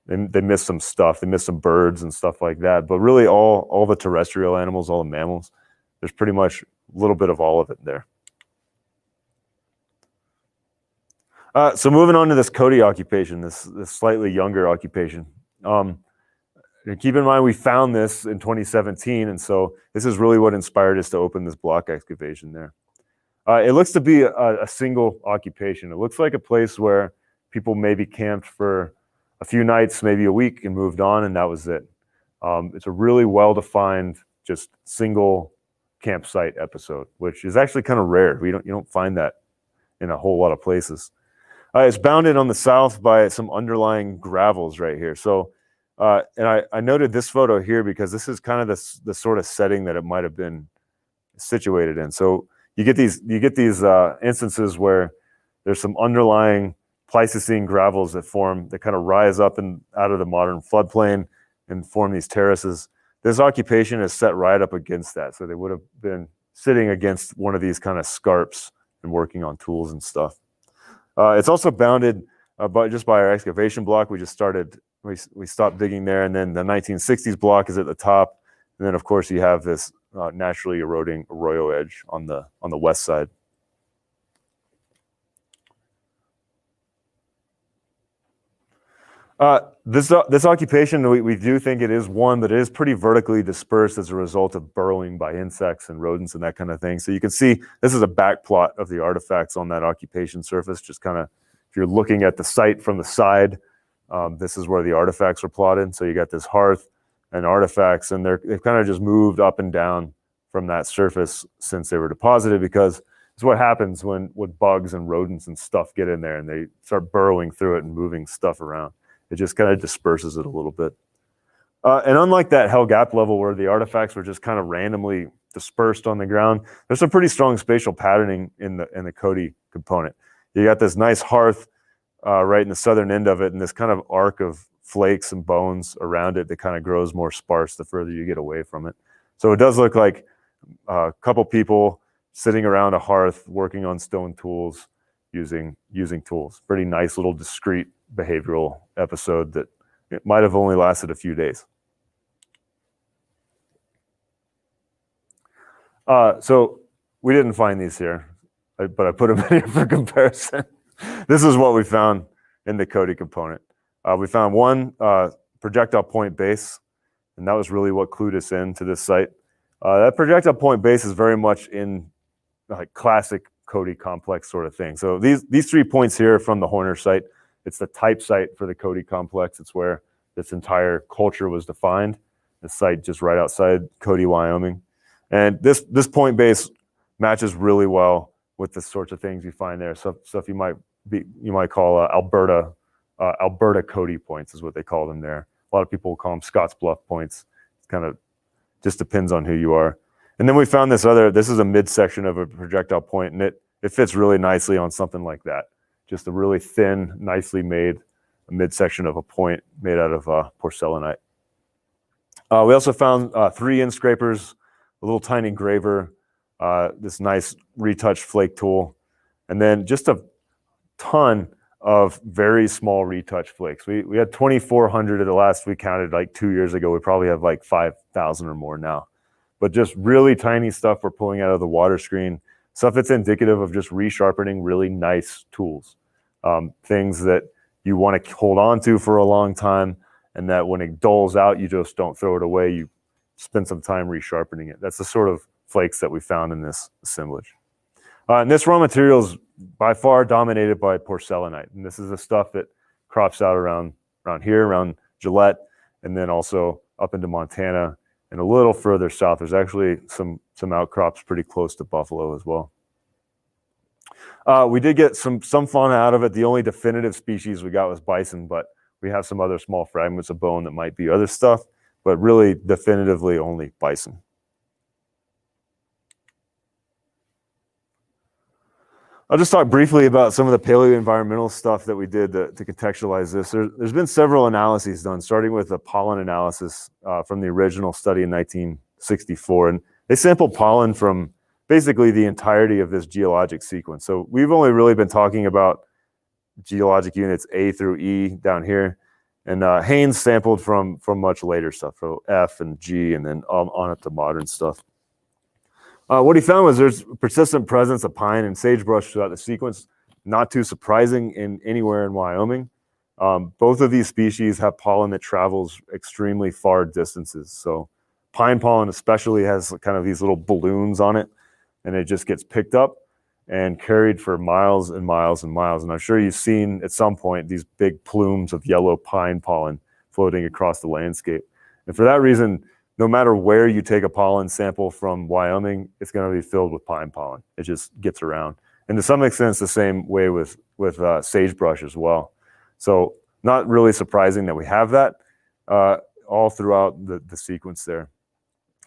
they missed some stuff. They missed some birds and stuff like that. But really, all the terrestrial animals, all the mammals, there's pretty much a little bit of all of it there. So moving on to this Cody occupation, this slightly younger occupation. And keep in mind, we found this in 2017, and so this is really what inspired us to open this block excavation there. It looks to be a single occupation. It looks like a place where people maybe camped for a few nights, maybe a week, and moved on, and that was it. It's a really well-defined, just single campsite episode, which is actually kind of rare. You don't find that in a whole lot of places. It's bounded on the south by some underlying gravels right here. So. And I noted this photo here because this is kind of the sort of setting that it might have been situated in. So you get these instances where there's some underlying Pleistocene gravels that kind of rise up and out of the modern floodplain and form these terraces. This occupation is set right up against that. So they would have been sitting against one of these kind of scarps and working on tools and stuff. It's also bounded just by our excavation block. We stopped digging there, and then the 1960s block is at the top, and then of course you have this naturally eroding arroyo edge on the west side. This occupation, we do think it is one that is pretty vertically dispersed as a result of burrowing by insects and rodents and that kind of thing. So you can see this is a back plot of the artifacts on that occupation surface. Just kind of, if you're looking at the site from the side, this is where the artifacts are plotted. So you got this hearth and artifacts, and they've kind of just moved up and down from that surface since they were deposited, because it's what happens when bugs and rodents and stuff get in there and they start burrowing through it and moving stuff around. It just kind of disperses it a little bit. And unlike that Hell Gap level where the artifacts were just kind of randomly dispersed on the ground, there's some pretty strong spatial patterning in the Cody component. You got this nice hearth right in the southern end of it, and this kind of arc of flakes and bones around it that kind of grows more sparse the further you get away from it. So it does look like a couple people sitting around a hearth working on stone tools, using tools. Pretty nice little discrete behavioral episode that it might have only lasted a few days. So we didn't find these here, but I put them in here for comparison. This is what we found in the Cody component. We found one projectile point base, and that was really what clued us into this site. That projectile point base is very much in like classic Cody complex sort of thing. So these 3 points here from the Horner site, it's the type site for the Cody complex. It's where this entire culture was defined. The site just right outside Cody, Wyoming. And this point base matches really well with the sorts of things you find there. Stuff you might call Alberta Cody points is what they call them there. A lot of people call them Scotts Bluff points. It's kind of just depends on who you are. And then we found this is a midsection of a projectile point, and it fits really nicely on something like that. Just a really thin, nicely made midsection of a point made out of porcelainite. We also found 3 end scrapers, a little tiny graver, this nice retouched flake tool, and then just a ton of very small retouch flakes. We had 2,400 at the last we counted like 2 years ago. We probably have like 5,000 or more now. But just really tiny stuff we're pulling out of the water screen, stuff that's indicative of just resharpening really nice tools. Things that you want to hold on to for a long time, and that when it dulls out, you just don't throw it away. You spend some time resharpening it. That's the sort of flakes that we found in this assemblage. And this raw material is by far dominated by porcelainite. And this is the stuff that crops out around here, around Gillette, and then also up into Montana and a little further south. There's actually some outcrops pretty close to Buffalo as well. We did get some fauna out of it. The only definitive species we got was bison, but we have some other small fragments of bone that might be other stuff, but really definitively only bison. I'll just talk briefly about some of the paleoenvironmental stuff that we did to contextualize this. There's been several analyses done, starting with the pollen analysis from the original study in 1964. And they sampled pollen from basically the entirety of this geologic sequence. So we've only really been talking about geologic units A through E down here. And Haynes sampled from much later stuff, so F and G, and then on up to modern stuff. What he found was there's persistent presence of pine and sagebrush throughout the sequence. Not too surprising anywhere in Wyoming. Both of these species have pollen that travels extremely far distances. So pine pollen especially has kind of these little balloons on it, and it just gets picked up and carried for miles and miles and miles. And I'm sure you've seen at some point these big plumes of yellow pine pollen floating across the landscape. And for that reason, no matter where you take a pollen sample from Wyoming, it's going to be filled with pine pollen. It just gets around. And to some extent, it's the same way with sagebrush as well. So not really surprising that we have that all throughout the sequence there.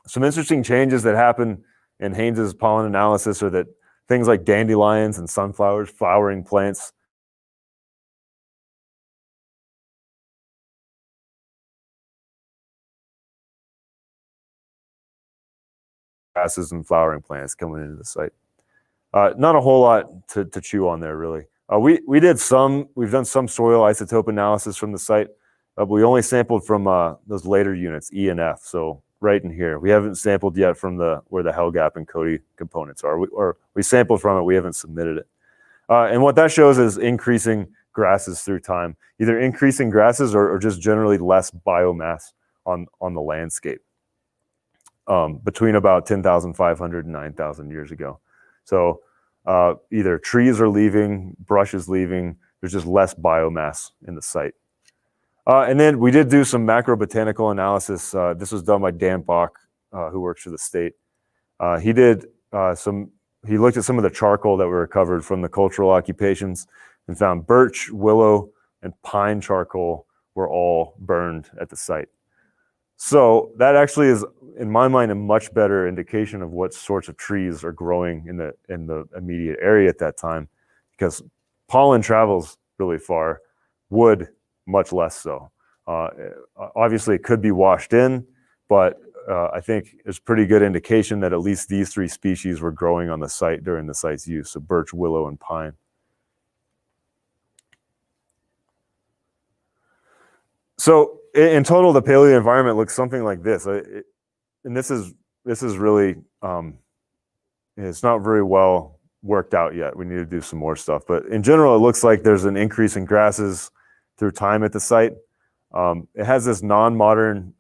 Some interesting changes that happen in Haynes's pollen analysis are that things like dandelions and sunflowers, flowering plants, grasses and flowering plants coming into the site. Not a whole lot to chew on there, really. We've done some soil isotope analysis from the site, but we only sampled from those later units, E and F, so right in here. We haven't sampled yet from where the Hell Gap and Cody components are, or we sampled from it, we haven't submitted it. And what that shows is increasing grasses through time, either increasing grasses or just generally less biomass on the landscape. Between about 10,500 and 9,000 years ago. So either trees are leaving, brush is leaving, there's just less biomass in the site. And then we did do some macrobotanical analysis. This was done by Dan Bach, who works for the state. He looked at some of the charcoal that were recovered from the cultural occupations and found birch, willow, and pine charcoal were all burned at the site. So that actually is, in my mind, a much better indication of what sorts of trees are growing in the immediate area at that time, because pollen travels really far, wood much less so. Obviously, it could be washed in, but I think it's pretty good indication that at least these 3 species were growing on the site during the site's use, so birch, willow, and pine. So in total, the paleo environment looks something like this. And this is really, it's not very well worked out yet. We need to do some more stuff. But in general, it looks like there's an increase in grasses through time at the site. It has this non-modern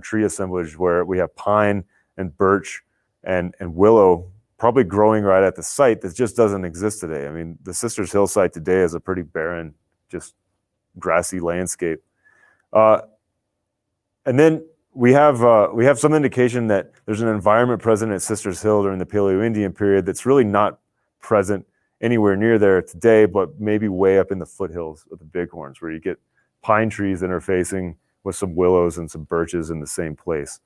tree assemblage where we have pine and birch and willow probably growing right at the site that just doesn't exist today. I mean, the Sisters Hill site today is a pretty barren, just grassy landscape. And then we have some indication that there's an environment present at Sisters Hill during the Paleo-Indian period that's really not present anywhere near there today, but maybe way up in the foothills of the Bighorns, where you get pine trees interfacing with some willows and some birches in the same place.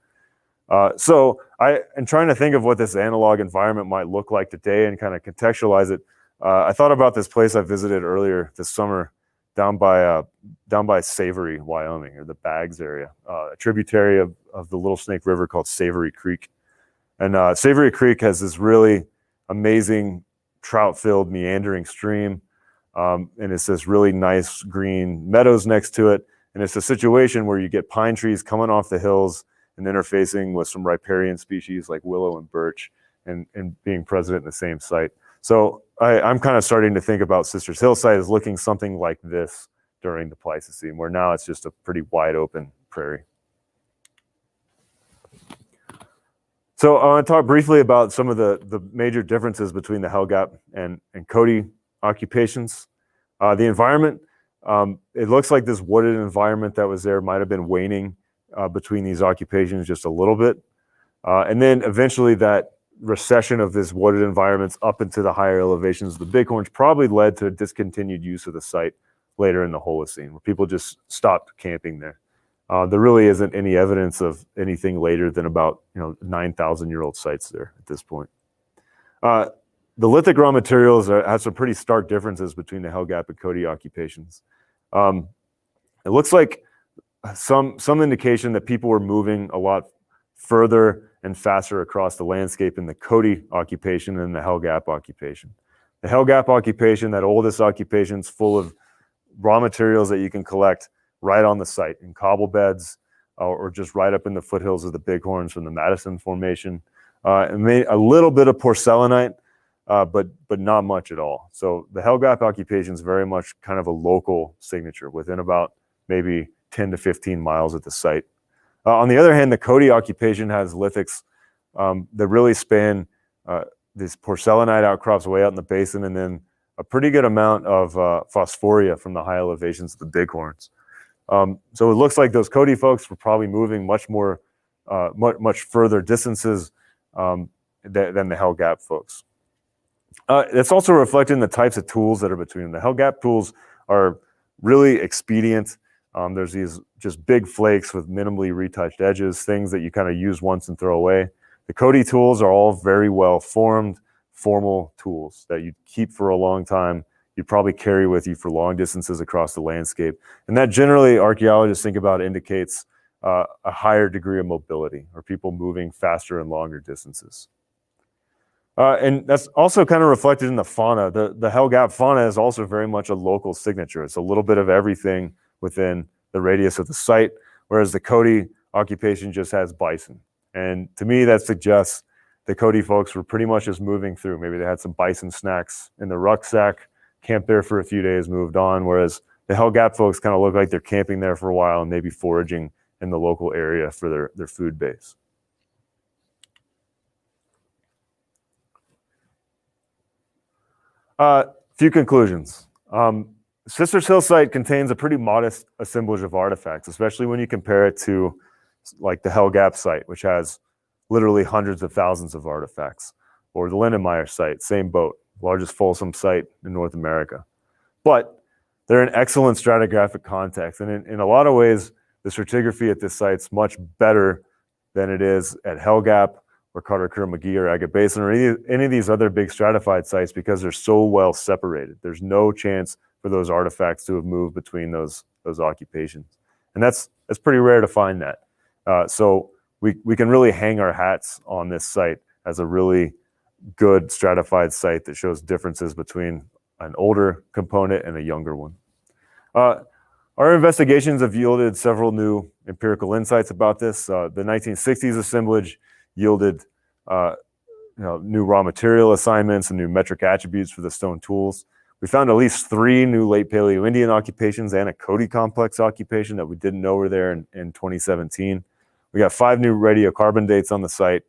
So I am trying to think of what this analog environment might look like today and kind of contextualize it. I thought about this place I visited earlier this summer down by Savory, Wyoming, or the Baggs area, a tributary of the Little Snake River called Savory Creek. And Savory Creek has this really amazing trout-filled meandering stream, and it's this really nice green meadows next to it. And it's a situation where you get pine trees coming off the hills and interfacing with some riparian species like willow and birch and being present in the same site. So I'm kind of starting to think about Sisters Hill site as looking something like this during the Pleistocene, where now it's just a pretty wide open prairie. So I want to talk briefly about some of the major differences between the Hell Gap and Cody occupations. The environment, it looks like this wooded environment that was there might have been waning between these occupations just a little bit. And then eventually that recession of this wooded environments up into the higher elevations of the Bighorns probably led to discontinued use of the site later in the Holocene, where people just stopped camping there. There really isn't any evidence of anything later than about 9,000-year-old sites there at this point. The lithic raw materials have some pretty stark differences between the Hell Gap and Cody occupations. It looks like some indication that people were moving a lot further and faster across the landscape in the Cody occupation than the Hell Gap occupation. The Hell Gap occupation, that oldest occupation, is full of raw materials that you can collect right on the site in cobble beds or just right up in the foothills of the Bighorns from the Madison Formation. And a little bit of porcelainite, but not much at all. So the Hell Gap occupation is very much kind of a local signature within about maybe 10 to 15 miles at the site. On the other hand, the Cody occupation has lithics that really span these porcelainite outcrops way out in the basin, and then a pretty good amount of phosphoria from the high elevations of the Bighorns. So it looks like those Cody folks were probably moving much further distances than the Hell Gap folks. It's also reflected in the types of tools that are between them. The Hell Gap tools are really expedient. There's these just big flakes with minimally retouched edges, things that you kind of use once and throw away. The Cody tools are all very well formed, formal tools that you keep for a long time. You probably carry with you for long distances across the landscape. And that generally, archaeologists think about indicates a higher degree of mobility, or people moving faster and longer distances. And that's also kind of reflected in the fauna. The Hell Gap fauna is also very much a local signature. It's a little bit of everything within the radius of the site, whereas the Cody occupation just has bison. And to me, that suggests the Cody folks were pretty much just moving through. Maybe they had some bison snacks in the rucksack, camped there for a few days, moved on, whereas the Hell Gap folks kind of look like they're camping there for a while and maybe foraging in the local area for their food base. Few conclusions. Sisters Hill site contains a pretty modest assemblage of artifacts, especially when you compare it to like the Hell Gap site, which has literally hundreds of thousands of artifacts, or the Lindenmeyer site, same boat, largest Folsom site in North America. But they're in excellent stratigraphic context, and in a lot of ways, the stratigraphy at this site's much better than it is at Hell Gap or Carter Kerr McGee or Agate Basin or any of these other big stratified sites, because they're so well separated. There's no chance for those artifacts to have moved between those those occupations. And that's pretty rare to find that. So we can really hang our hats on this site as a really good stratified site that shows differences between an older component and a younger one. Our investigations have yielded several new empirical insights about this. The 1960s assemblage yielded new raw material assignments and new metric attributes for the stone tools. We found at least 3 new late Paleo-Indian occupations and a Cody complex occupation that we didn't know were there in 2017. We got 5 new radiocarbon dates on the site.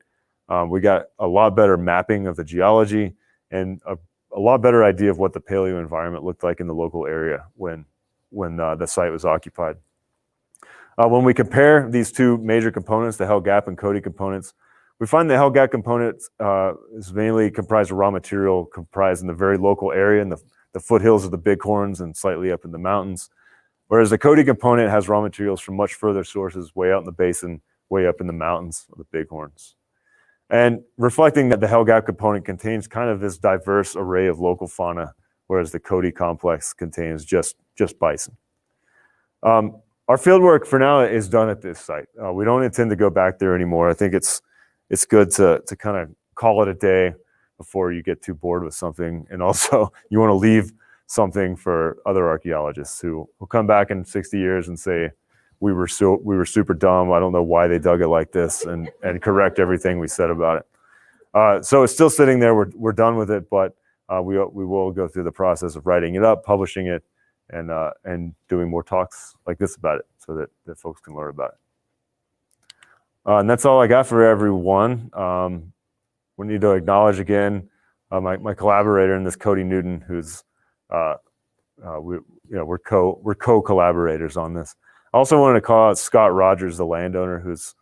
We got a lot better mapping of the geology and a lot better idea of what the paleo environment looked like in the local area when the site was occupied. When we compare these 2 major components, the Hell Gap and Cody components, we find the Hell Gap component is mainly comprised of raw material comprised in the very local area in the foothills of the Bighorns and slightly up in the mountains, whereas the Cody component has raw materials from much further sources, way out in the basin, way up in the mountains of the Bighorns. And reflecting that the Hell Gap component contains kind of this diverse array of local fauna, whereas the Cody complex contains just bison. Our fieldwork for now is done at this site. We don't intend to go back there anymore. I think it's good to kind of call it a day before you get too bored with something. And also you want to leave something for other archaeologists who will come back in 60 years and say, we were super dumb. I don't know why they dug it like this, and correct everything we said about it. So it's still sitting there. We're done with it, but we will go through the process of writing it up, publishing it, and doing more talks like this about it so that folks can learn about it. And that's all I got for everyone. We need to acknowledge again my collaborator in this, Cody Newton, who's we're co-collaborators on this. I also wanted to call out Scott Rogers, the landowner, who's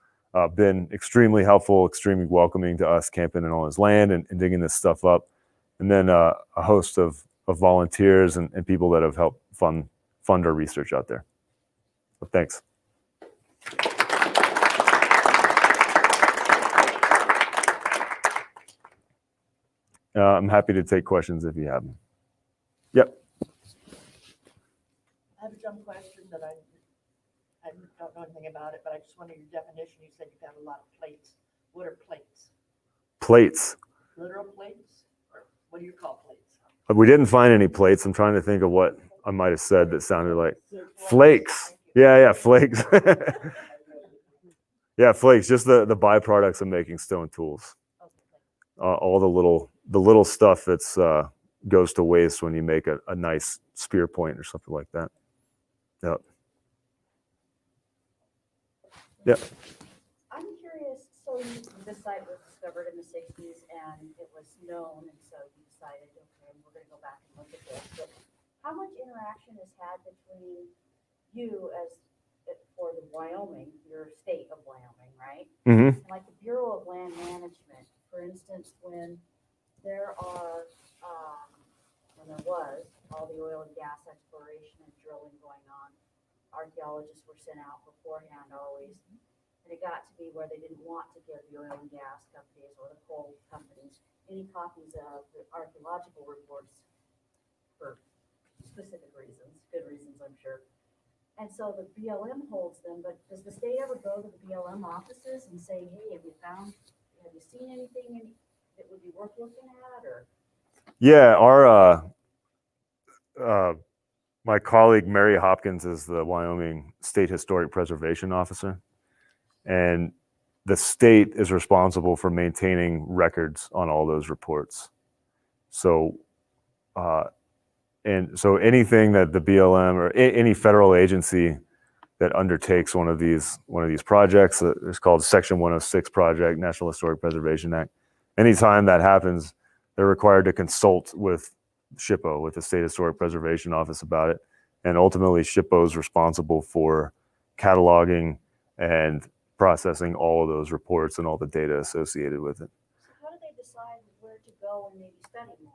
been extremely helpful, extremely welcoming to us camping on his land and digging this stuff up. And then a host of volunteers and people that have helped fund our research out there. So thanks. I'm happy to take questions if you have them. Yep. I have a dumb question that I don't know anything about it, but I just wanted your definition. You said you got a lot of plates. What are plates? Plates. Literal plates? Or what do you call plates? We didn't find any plates. I'm trying to think of what I might have said that sounded like flakes. Yeah, flakes. Yeah, flakes. Just the byproducts of making stone tools. All the little stuff that's goes to waste when you make a nice spear point or something like that. Yep. Yep. I'm curious, so this site was discovered in the 60s and it was known, and so you decided, okay, we're going to go back and look at this. But how much interaction has had between you for the Wyoming, your state of Wyoming, right? Mm-hmm. Like the Bureau of Land Management, for instance, when there was all the oil and gas exploration and drilling going on, archaeologists were sent out beforehand always, and it got to be where they didn't want to give the oil and gas companies or the coal companies any copies of the archaeological reports for specific reasons, good reasons, I'm sure. And so the BLM holds them, but does the state ever go to the BLM offices and say, hey, have you seen anything that would be worth looking at? Or Yeah, my colleague Mary Hopkins is the Wyoming State Historic Preservation Officer, and the state is responsible for maintaining records on all those reports. So, anything that the BLM or any federal agency that undertakes one of these projects, it's called Section 106 project, National Historic Preservation Act. Anytime that happens, they're required to consult with SHPO, with the State Historic Preservation Office, about it. And ultimately, SHPO is responsible for cataloging and processing all of those reports and all the data associated with it. so how do they decide where to go and maybe study more?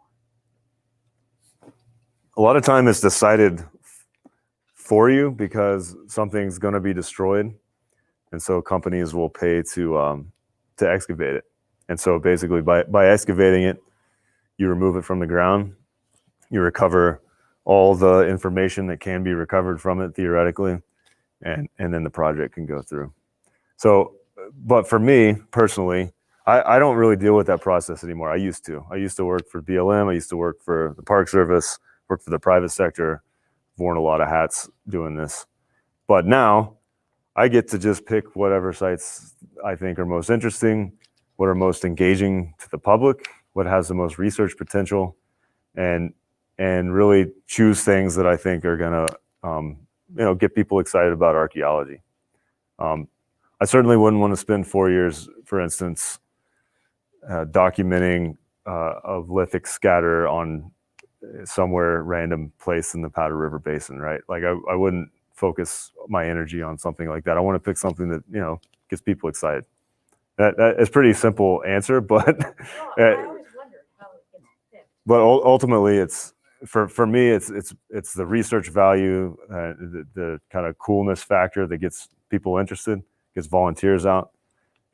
A lot of time it's decided for you because something's going to be destroyed, and so companies will pay to excavate it. And so basically, by excavating it, you remove it from the ground, you recover all the information that can be recovered from it theoretically, and then the project can go through. So, but for me personally, I don't really deal with that process anymore. I used to work for BLM. I used to work for the Park Service, work for the private sector, worn a lot of hats doing this. But now I get to just pick whatever sites I think are most interesting, what are most engaging to the public, what has the most research potential, and really choose things that I think are gonna get people excited about archaeology. I certainly wouldn't want to spend 4 years, for instance, documenting a lithic scatter on somewhere random place in the Powder River Basin, right? Like I wouldn't focus my energy on something like that. I want to pick something that, gets people excited. That is a pretty simple answer, but Well, I always wondered how it gets picked. but ultimately it's for me it's the research value, the kind of coolness factor that gets people interested, gets volunteers out.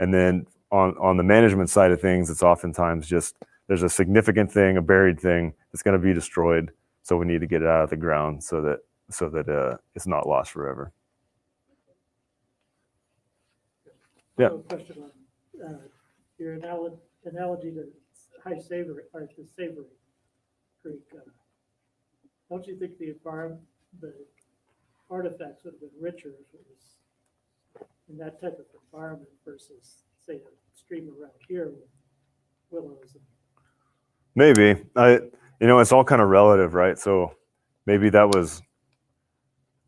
And then on the management side of things, it's oftentimes just there's a significant thing, a buried thing that's going to be destroyed, so we need to get it out of the ground so that it's not lost forever. Yeah. A question on your analogy to High Savory or to Savory Creek. Don't you think the artifacts would have been richer if it was in that type of environment versus, say, a stream around here with willows? Maybe it's all kind of relative, right? So maybe that was,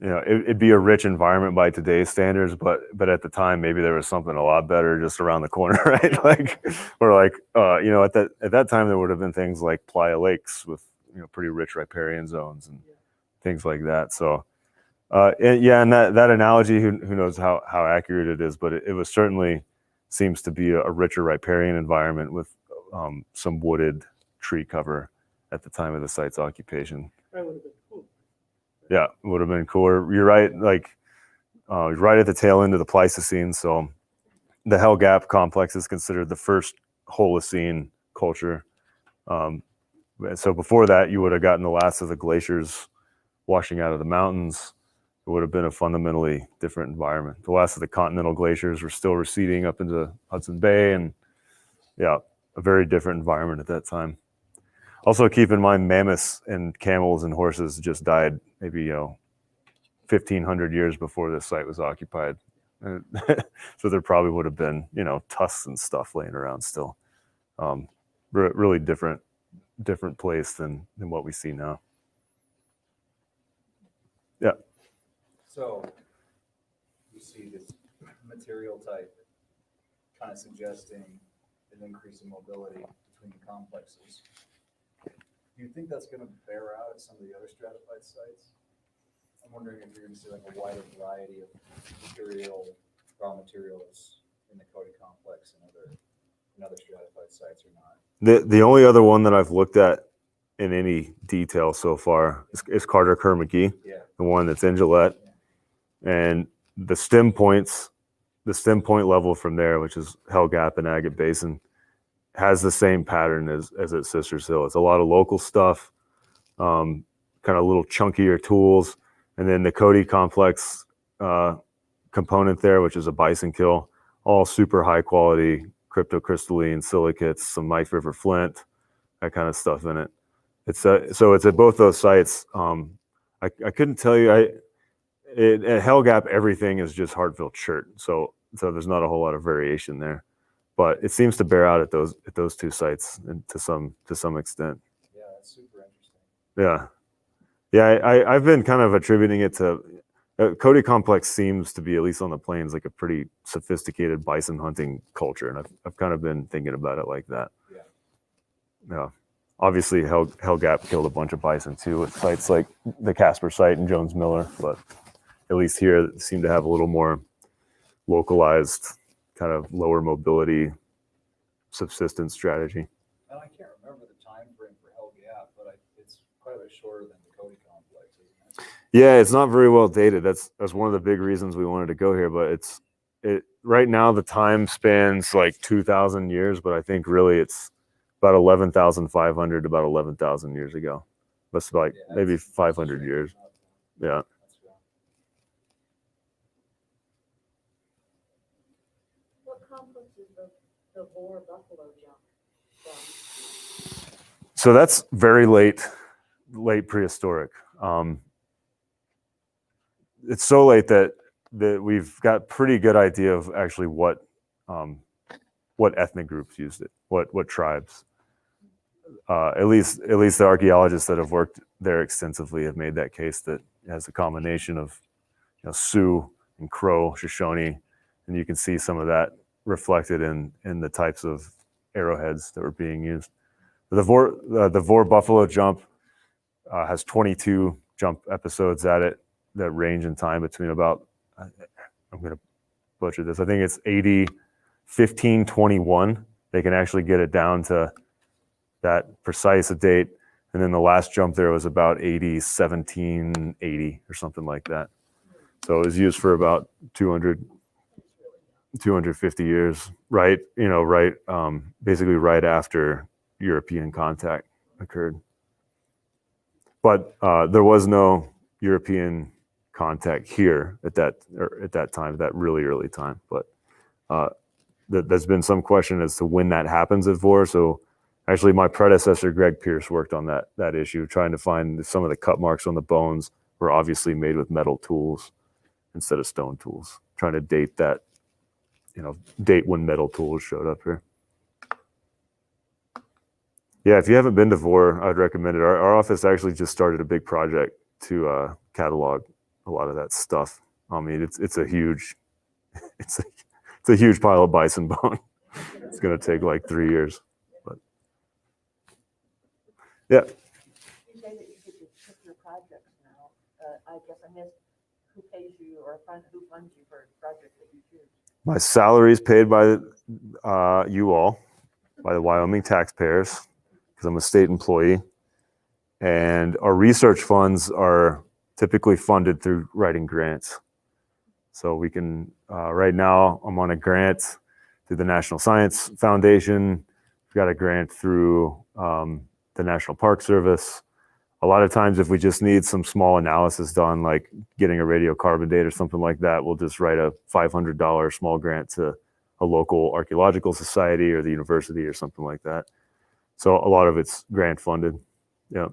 it'd be a rich environment by today's standards, but at the time maybe there was something a lot better just around the corner, right? At that time there would have been things like playa lakes with pretty rich riparian zones and things like that. So and that analogy, who knows how accurate it is, but it was certainly seems to be a richer riparian environment with some wooded tree cover at the time of the site's occupation. That would have been cool. Yeah, it would have been cooler. You're right, right at the tail end of the Pleistocene. So the Hell Gap complex is considered the first Holocene culture. So before that, you would have gotten the last of the glaciers washing out of the mountains. It would have been a fundamentally different environment. The last of the continental glaciers were still receding up into Hudson Bay, and a very different environment at that time. Also, keep in mind, mammoths and camels and horses just died maybe 1,500 years before this site was occupied. So there probably would have been tusks and stuff laying around still. Really different place than what we see now. Yeah. So you see this material type kind of suggesting an increase in mobility between the complexes. Do you think that's going to bear out at some of the other stratified sites? I'm wondering if you're going to see like a wider variety of raw materials in the Cody complex and other stratified sites or not. The only other one that I've looked at in any detail so far is Carter Kerr McGee, the one that's in Gillette, and the stem point level from there, which is Hell Gap and Agate Basin, has the same pattern as at Sisters Hill. It's a lot of local stuff, kind of little chunkier tools, and then the Cody complex component there, which is a bison kill, all super high quality cryptocrystalline silicates, some Knife River flint, that kind of stuff in it. So it's at both those sites. I couldn't tell you. At Hell Gap, everything is just hard-filled chert, so there's not a whole lot of variation there. But it seems to bear out at those two sites and to some extent. Yeah, that's super interesting. I've been kind of attributing it to Cody complex seems to be, at least on the plains, like a pretty sophisticated bison hunting culture, and I've kind of been thinking about it like that. Yeah. Obviously, Hell Gap killed a bunch of bison too at sites like the Casper site and Jones Miller, but at least here it seemed to have a little more localized, kind of lower mobility subsistence strategy. And I can't remember the time frame for Hell Gap, but it's quite a bit shorter than the Cody complex, isn't it? Yeah, it's not very well dated. That's one of the big reasons we wanted to go here. But right now the time spans like 2,000 years, but I think really it's about 11,500 to about 11,000 years ago. Must be like Yeah, maybe it's- 500 years. Yeah. That's good. What complex is the Boar Buffalo jump from? So that's very late prehistoric. It's so late that we've got pretty good idea of actually what ethnic groups used it, what tribes. At least the archaeologists that have worked there extensively have made that case that it has a combination of Sioux and Crow, Shoshone, and you can see some of that reflected in the types of arrowheads that were being used. The Vor Buffalo jump has 22 jump episodes at it that range in time between about, I'm going to butcher this, I think it's 80, 15, 21. They can actually get it down to that precise a date. And then the last jump there was about 80, 17, 80 or something like that. So it was used for about 250 years, right? Basically right after European contact occurred. But there was no European contact here at that time, that really early time. But there's been some question as to when that happens at Vor. So actually, my predecessor, Greg Pierce, worked on that issue, trying to find some of the cut marks on the bones were obviously made with metal tools instead of stone tools, trying to date that, date when metal tools showed up here. Yeah, if you haven't been to Vor, I'd recommend it. Our office actually just started a big project to catalog a lot of that stuff. I mean, it's a huge pile of bison bone. It's going to take like 3 years. But yeah, You say that you get to pick your projects now. I guess I missed who pays you or who funds you for a project that you choose. my salary is paid by you all, by the Wyoming taxpayers, because I'm a state employee. And our research funds are typically funded through writing grants. So we can, right now, I'm on a grant through the National Science Foundation. We've got a grant through the National Park Service. A lot of times, if we just need some small analysis done, like getting a radiocarbon date or something like that, we'll just write a $500 small grant to a local archaeological society or the university or something like that. So a lot of it's grant funded. Yeah. Are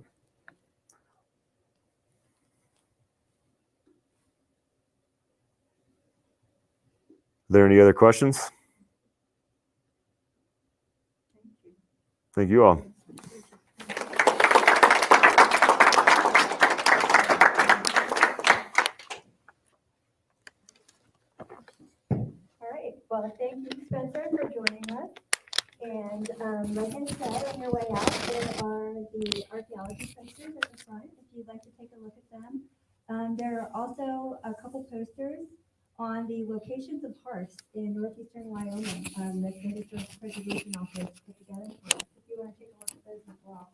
there any other questions? Thank you all. All right, well, thank you, Spencer, for joining us. And like I said, on your way out, there are the archaeology posters at the front, if you'd like to take a look at them. There are also a couple posters on the locations of hearths in northeastern Wyoming, that the Historical Preservation Office put together for us, if you want to take a look at those as well.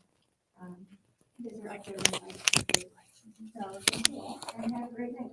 These are actually really nice. So, thank you all, and have a great night.